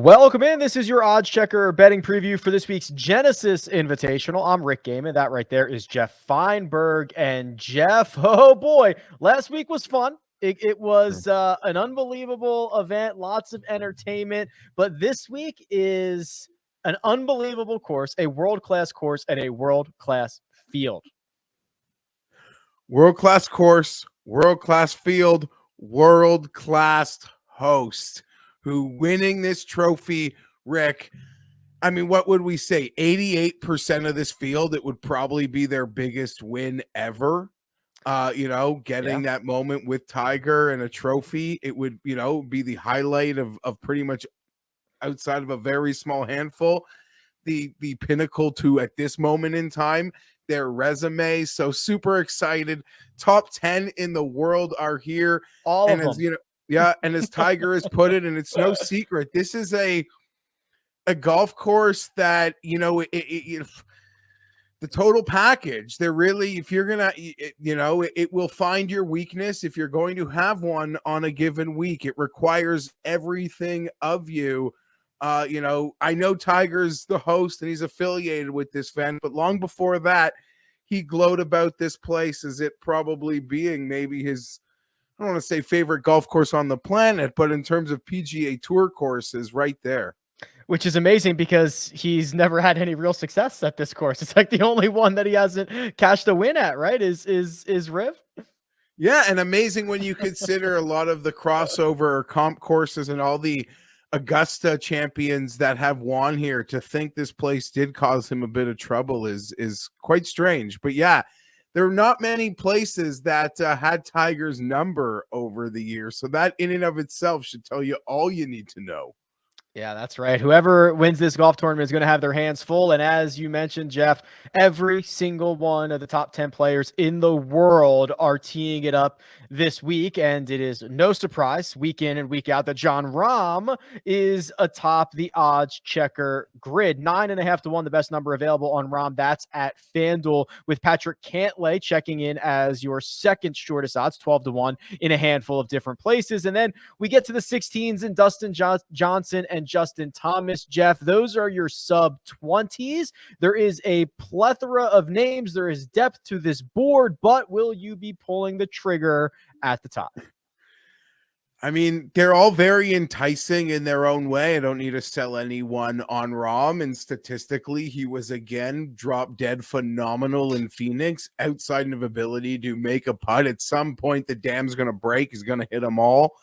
Welcome in. This is your odds checker betting preview for this week's Genesis Invitational. I'm Rick Gehman. That right there is Geoff Fienberg. And Jeff, oh boy, last week was fun. It was an unbelievable event, lots of entertainment. But this week is an unbelievable course, a world-class course, and a world-class field. World-class course, world-class field, world-class host who winning this trophy, Rick. I mean, what would we say? 88% of this field, it would probably be their biggest win ever. Getting that moment with Tiger and a trophy, it would, be the highlight of pretty much outside of a very small handful, the pinnacle to at this moment in time, their resume. So super excited. Top 10 in the world are here. All and of as them. and as Tiger has put it, and it's no secret, this is a golf course that, the total package, they're really, if you're gonna, it will find your weakness if you're going to have one on a given week. It requires everything of you. I know Tiger's the host and he's affiliated with this event, but long before that, he glowed about this place as it probably being maybe his, I don't want to say favorite golf course on the planet, but in terms of PGA Tour courses, right there. Which is amazing because he's never had any real success at this course. It's like the only one that he hasn't cashed a win at, right? Is Riv? Yeah, and amazing when you consider a lot of the crossover or comp courses and all the Augusta champions that have won here. To think this place did cause him a bit of trouble is quite strange. But yeah, there are not many places that had Tiger's number over the years. So that in and of itself should tell you all you need to know. Yeah, that's right. Whoever wins this golf tournament is going to have their hands full. And as you mentioned, Jeff, every single one of the top 10 players in the world are teeing it up this week. And it is no surprise, week in and week out, that Jon Rahm is atop the odds checker grid. 9.5 to 1, the best number available on Rahm. That's at FanDuel, with Patrick Cantlay checking in as your second shortest odds, 12 to 1, in a handful of different places. And then we get to the 16s and Dustin Johnson and Justin Thomas. Jeff, those are your sub 20s. There is a plethora of names. There is depth to this board, but will you be pulling the trigger at the top? I mean, they're all very enticing in their own way. I don't need to sell anyone on Rahm. And statistically, he was again drop dead phenomenal in Phoenix, outside of ability to make a putt. At some point, the dam's going to break. He's going to hit them all.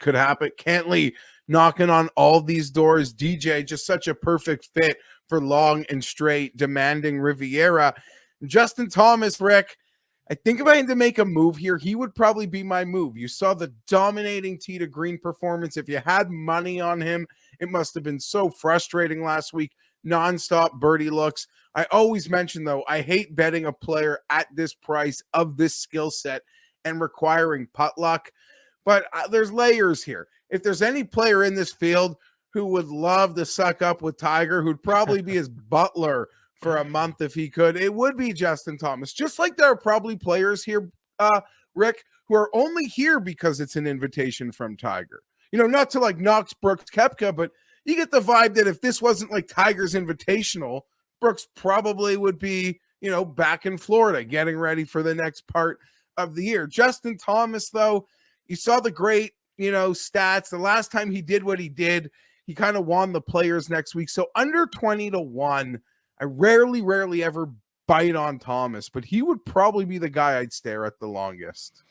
Could happen. Cantlay knocking on all these doors. DJ, just such a perfect fit for long and straight, demanding Riviera. Justin Thomas, Rick, I think if I had to make a move here, he would probably be my move. You saw the dominating tee to green performance. If you had money on him, it must have been so frustrating last week. Nonstop birdie looks. I always mention, though, I hate betting a player at this price of this skill set and requiring putt luck. But there's layers here. If there's any player in this field who would love to suck up with Tiger, who'd probably be his butler for a month if he could, it would be Justin Thomas. Just like there are probably players here, Rick, who are only here because it's an invitation from Tiger. Not to like Knox, Brooks, Koepka, but you get the vibe that if this wasn't like Tiger's Invitational, Brooks probably would be, back in Florida getting ready for the next part of the year. Justin Thomas, though, you saw the great, stats. The last time he did what he did, he kind of won the Players next week. So under 20 to 1, I rarely ever bite on Thomas, but he would probably be the guy I'd stare at the longest.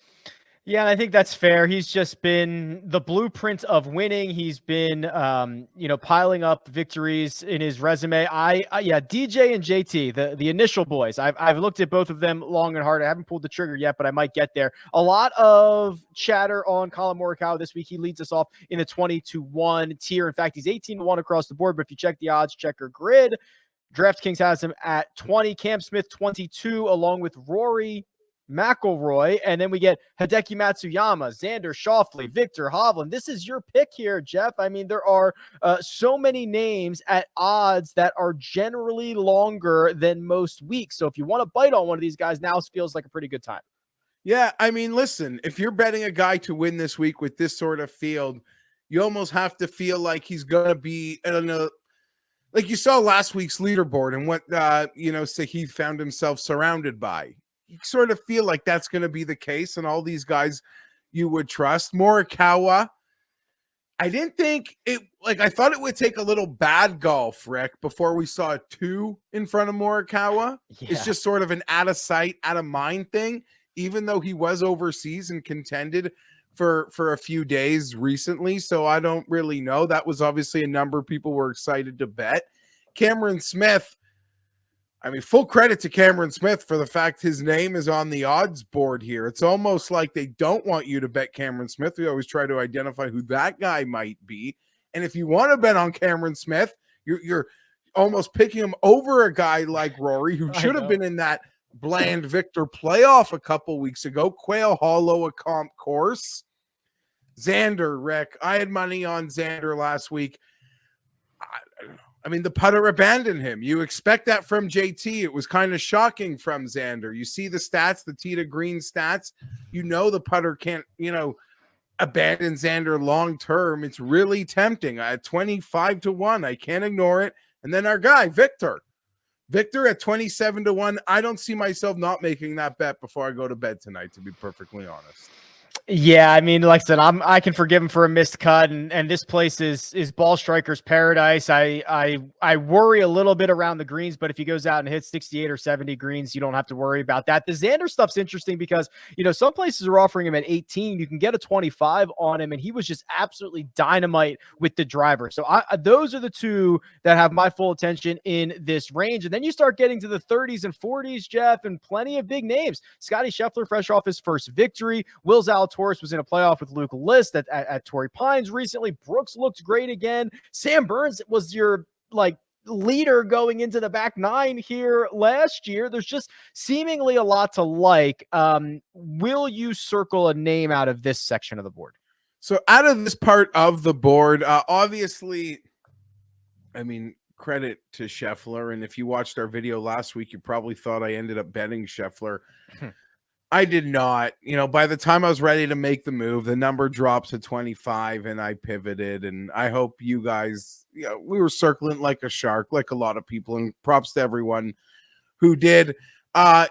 Yeah, I think that's fair. He's just been the blueprint of winning. He's been, piling up victories in his resume. DJ and JT, the initial boys. I've looked at both of them long and hard. I haven't pulled the trigger yet, but I might get there. A lot of chatter on Colin Morikawa this week. He leads us off in the 20 to 1 tier. In fact, he's 18 to 1 across the board. But if you check the odds checker grid, DraftKings has him at 20, Cam Smith 22, along with Rory McIlroy, and then we get Hideki Matsuyama, Xander Schauffele, Victor Hovland. This is your pick here, Jeff. I mean, there are so many names at odds that are generally longer than most weeks. So if you want to bite on one of these guys, now feels like a pretty good time. Yeah, I mean, listen, if you're betting a guy to win this week with this sort of field, you almost have to feel like he's going to be in a, like you saw last week's leaderboard and what, Sahith found himself surrounded by. You sort of feel like that's going to be the case, and all these guys you would trust. Morikawa, I didn't think it, like, I thought it would take a little bad golf, Rick, before we saw a 2 in front of Morikawa. Yeah. It's just sort of an out of sight, out of mind thing, even though he was overseas and contended for a few days recently. So I don't really know. That was obviously a number people were excited to bet. Cameron Smith, I mean, full credit to Cameron Smith for the fact his name is on the odds board here. It's almost like they don't want you to bet Cameron Smith. We always try to identify who that guy might be. And if you want to bet on Cameron Smith, you're almost picking him over a guy like Rory, who should have been in that Bland Victor playoff a couple weeks ago. Quail Hollow, a comp course. Xander, Rick. I had money on Xander last week. I mean, the putter abandoned him. You expect that from JT. It was kind of shocking from Xander. You see the stats, the tee to green stats. You know the putter can't, abandon Xander long term. It's really tempting. At 25-1, I can't ignore it. And then our guy, Victor at 27-1. I don't see myself not making that bet before I go to bed tonight, to be perfectly honest. Yeah, I mean, like I said, I can forgive him for a missed cut, and this place is ball strikers paradise. I worry a little bit around the greens, but if he goes out and hits 68 or 70 greens, you don't have to worry about that. The Xander stuff's interesting because some places are offering him at 18. You can get a 25 on him, and he was just absolutely dynamite with the driver. So those are the two that have my full attention in this range. And then you start getting to the 30s and 40s, Geoff, and plenty of big names. Scotty Scheffler, fresh off his first victory. Will Zalatoris was in a playoff with Luke List at Torrey Pines recently. Brooks looked great again. Sam Burns was your leader going into the back nine here last year. There's just seemingly a lot to like. Will you circle a name out of this section of the board? So out of this part of the board, obviously, I mean, credit to Scheffler. And if you watched our video last week, you probably thought I ended up betting Scheffler. I did not. By the time I was ready to make the move, the number drops to 25 and I pivoted. And I hope you guys, we were circling like a shark, like a lot of people, and props to everyone who did. Long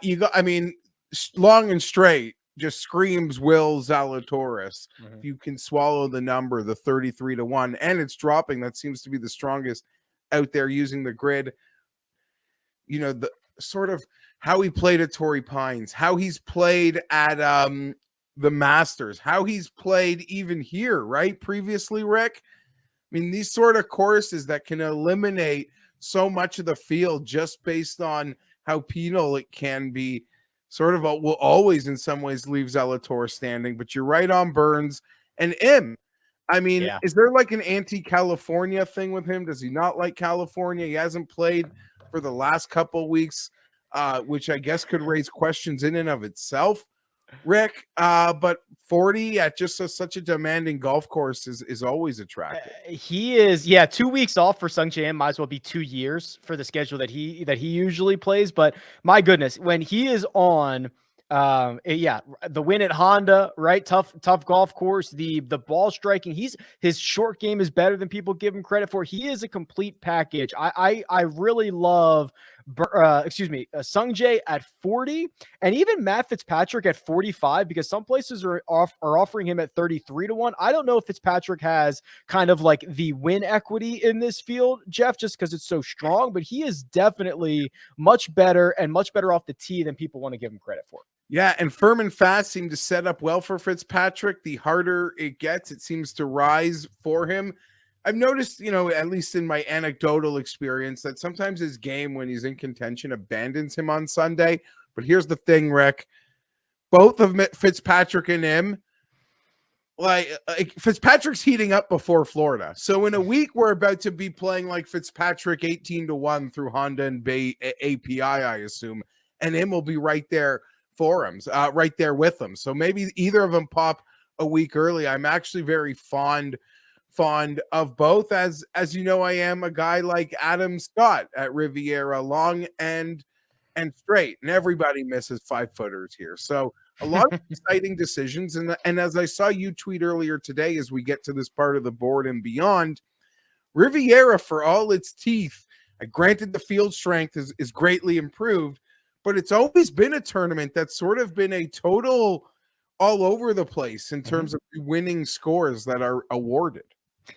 and straight just screams Will Zalatoris. Mm-hmm. If you can swallow the number, the 33-1, and it's dropping. That seems to be the strongest out there using the grid. The sort of how he played at Torrey Pines, how he's played at the Masters, how he's played even here, right? Previously, Rick. I mean, these sort of courses that can eliminate so much of the field just based on how penal it can be, sort of will always in some ways leave Zalatoris standing. But you're right on Burns and M. I mean, Is there like an anti-California thing with him? Does he not like California? He hasn't played for the last couple of weeks, which I guess could raise questions in and of itself, Rick. But 40 at just such a demanding golf course is always attractive. He is, 2 weeks off for Sung Jae Im might as well be 2 years for the schedule that he usually plays. But my goodness, when he is on, the win at Honda, right? Tough golf course. The ball striking. His short game is better than people give him credit for. He is a complete package. I really love Sung Jae at 40 and even Matt Fitzpatrick at 45, because some places are offering him at 33-1. I don't know if Fitzpatrick has kind of like the win equity in this field, Geoff, just because it's so strong, but he is definitely much better off the tee than people want to give him credit for. Yeah, and firm and fast seem to set up well for Fitzpatrick. The harder it gets, it seems to rise for him. I've noticed, at least in my anecdotal experience, that sometimes his game when he's in contention abandons him on Sunday. But here's the thing, Rick. Both of Fitzpatrick and him, like Fitzpatrick's heating up before Florida. So in a week, we're about to be playing like Fitzpatrick 18-1 through Honda and Bay API, I assume. And him will be right there for him, right there with them. So maybe either of them pop a week early. I'm actually very fond of both, as I am a guy like Adam Scott at Riviera, long and and straight, and everybody misses 5-footers here. So a lot of exciting decisions. And as I saw you tweet earlier today, as we get to this part of the board and beyond, Riviera, for all its teeth, granted the field strength is greatly improved, but it's always been a tournament that's sort of been a total all over the place in terms of winning scores that are awarded.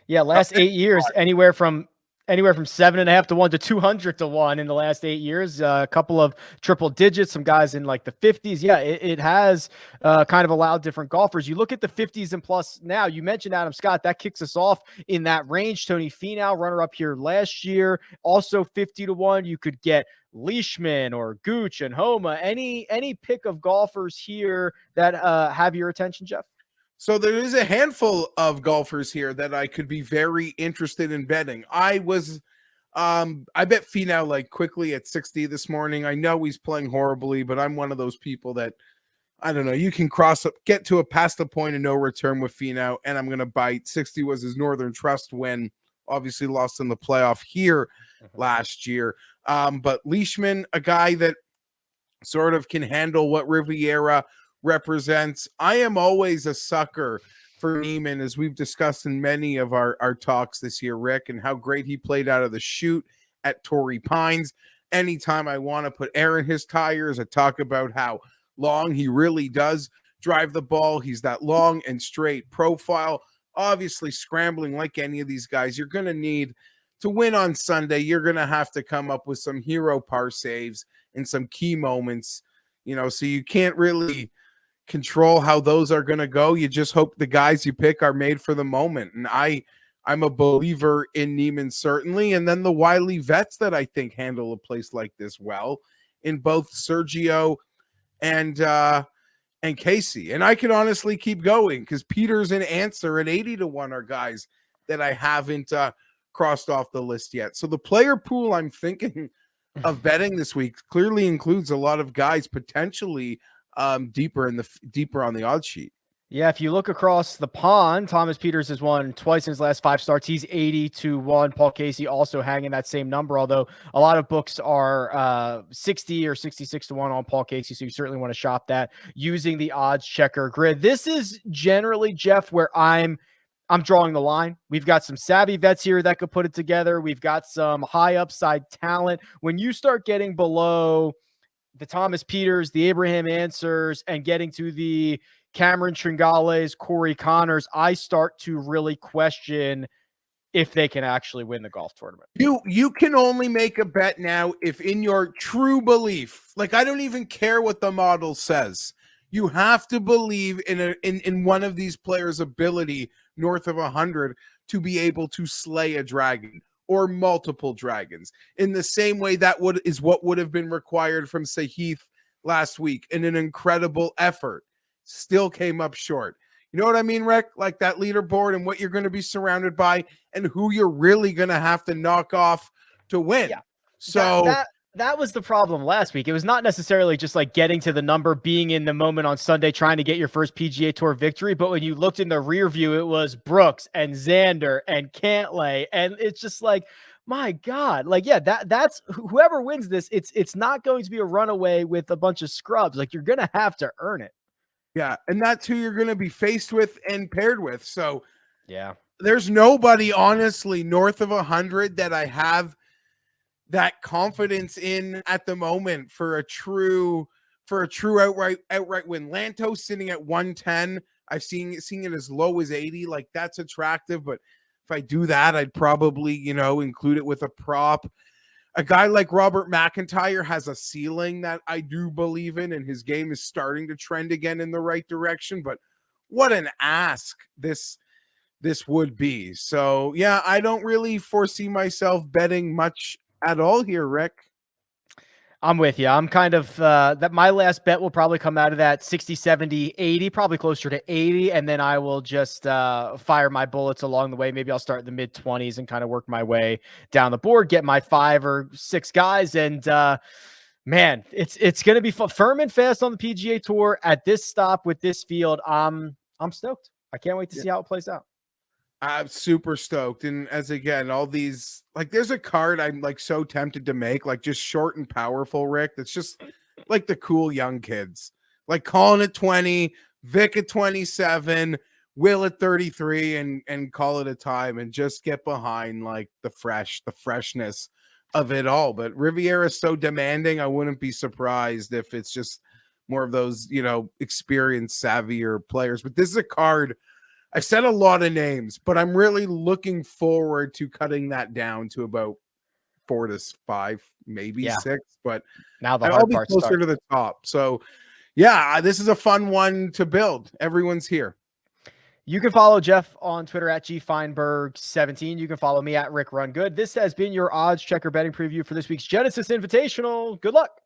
Yeah, last 8 years, anywhere from 7.5 to 1 to 200 to 1 in the last 8 years. A couple of triple digits, some guys in like the 50s. Yeah, it has kind of allowed different golfers. You look at the 50s and plus now. You mentioned Adam Scott. That kicks us off in that range. Tony Finau, runner up here last year, also 50 to 1. You could get Leishman or Gooch and Homa. Any pick of golfers here that have your attention, Geoff? So there is a handful of golfers here that I could be very interested in betting. I bet Finau like quickly at 60 this morning. I know he's playing horribly, but I'm one of those people that, I don't know, you can get to past the point of no return with Finau, and I'm going to bite. 60 was his Northern Trust win, obviously lost in the playoff here last year. But Leishman, a guy that sort of can handle what Riviera represents. I am always a sucker for Niemann, as we've discussed in many of our talks this year, Rick, and how great he played out of the chute at Torrey Pines. Anytime I want to put air in his tires, I talk about how long he really does drive the ball. He's that long and straight profile. Obviously, scrambling like any of these guys, you're going to need to win on Sunday. You're going to have to come up with some hero par saves in some key moments, so you can't really control how those are going to go. You just hope the guys you pick are made for the moment. And I'm a believer in Niemann, certainly. And then the wily vets that I think handle a place like this well, in both Sergio and Casey. And I can honestly keep going because Peters and Answer at 80 to 1 are guys that I haven't crossed off the list yet. So the player pool I'm thinking of betting this week clearly includes a lot of guys potentially deeper on the odds sheet. Yeah, if you look across the pond, Thomas Peters has won twice in his last 5 starts. He's 80 to 1. Paul Casey also hanging that same number, although a lot of books are 60 or 66 to 1 on Paul Casey. So you certainly want to shop that using the odds checker grid. This is generally, Geoff, where I'm drawing the line. We've got some savvy vets here that could put it together. We've got some high upside talent. When you start getting below the Thomas Peters, the Abraham Answers, and getting to the Cameron Tringales, Corey Connors, I start to really question if they can actually win the golf tournament. You can only make a bet now if in your true belief, like I don't even care what the model says. You have to believe in one of these players' ability north of 100 to be able to slay a dragon or multiple dragons in the same way that is what would have been required from Sahith last week in an incredible effort. Still came up short. You know what I mean, Rick? Like that leaderboard and what you're going to be surrounded by and who you're really going to have to knock off to win. Yeah. So that was the problem last week. It was not necessarily just like getting to the number, being in the moment on Sunday, trying to get your first PGA Tour victory. But when you looked in the rear view, it was Brooks and Xander and Cantlay. And it's just like, my God, like, yeah, that's whoever wins this. It's not going to be a runaway with a bunch of scrubs. Like, you're going to have to earn it. Yeah. And that's who you're going to be faced with and paired with. So yeah, there's nobody honestly north of 100 that I have that confidence in at the moment for a true outright win. Lantos sitting at 110. I've seen it as low as 80. Like that's attractive, but if I do that, I'd probably, include it with a prop. A guy like Robert McIntyre has a ceiling that I do believe in, and his game is starting to trend again in the right direction. But what an ask this would be. So yeah, I don't really foresee myself betting much at all here, Rick. I'm with you. I'm kind of that my last bet will probably come out of that 60, 70, 80, probably closer to 80. And then I will just fire my bullets along the way. Maybe I'll start in the mid 20s and kind of work my way down the board, get my 5 or 6 guys. And man, it's going to be firm and fast on the PGA Tour at this stop with this field. I'm stoked. I can't wait to see how it plays out. I'm super stoked. And as again, all these, like, there's a card I'm like so tempted to make, like just short and powerful, Rick. That's just like the cool young kids, like Colin at 20, Vic at 27, Will at 33, and call it a time and just get behind like the freshness of it all. But Riviera is so demanding, I wouldn't be surprised if it's just more of those, experienced, savvier players. But this is a card. I said a lot of names, but I'm really looking forward to cutting that down to about 4 to 5, maybe 6. But now the I'll hard be part closer starts. to the top. So, yeah, this is a fun one to build. Everyone's here. You can follow Geoff on Twitter at gfienberg17. You can follow me at Rick Run Good. This has been your odds checker betting preview for this week's Genesis Invitational. Good luck.